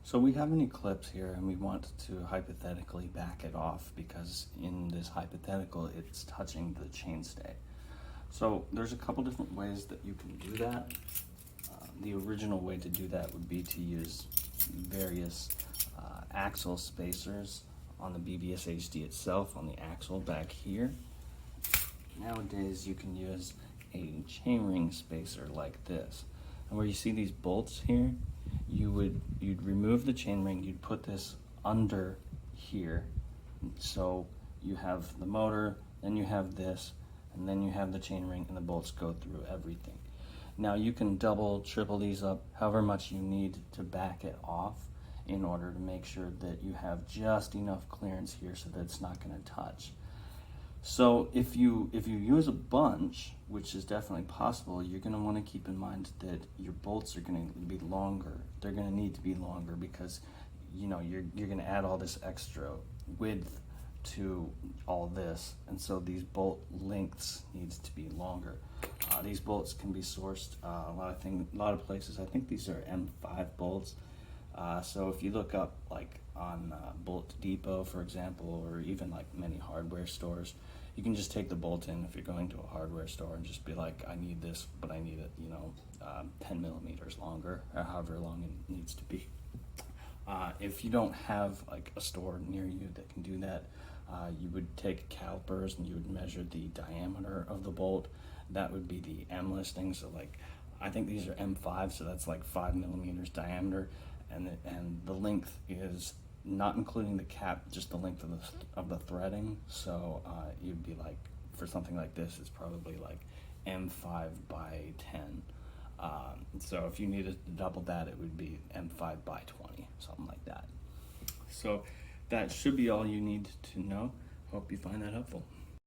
So we have an eclipse here and we want to hypothetically back it off because in this hypothetical it's touching the chainstay. So there's a couple different ways that you can do that. The original way to do that would be to use various axle spacers on the BBSHD itself, on the axle back here. Nowadays you can use a chainring spacer like this. And where you see these bolts here, you'd remove the chainring, you'd put this under here. So you have the motor, then you have this, and then you have the chainring, and the bolts go through everything. Now you can double, triple these up, however much you need to back it off in order to make sure that you have just enough clearance here so that it's not going to touch. So if you use a bunch, which is definitely possible, you're going to want to keep in mind that your bolts are going to be longer. They're going to need to be longer because you're going to add all this extra width to all this, and so these bolt lengths needs to be longer. These bolts can be sourced a lot of places. I think these are M5 bolts. So if you look up like on Bolt Depot, for example, or even like many hardware stores, you can just take the bolt in if you're going to a hardware store and just be like, I need this, but I need it, 10 millimeters longer, or however long it needs to be. If you don't have like a store near you that can do that, you would take calipers and you would measure the diameter of the bolt. That would be the M listing. So like, I think these are M5, so that's like 5 millimeters diameter, and the length is not including the cap, just the length of the threading. So you'd be like, for something like this, it's probably like M5 by 10. So if you needed to double that, it would be M5 by 20, something like that. So that should be all you need to know. Hope you find that helpful.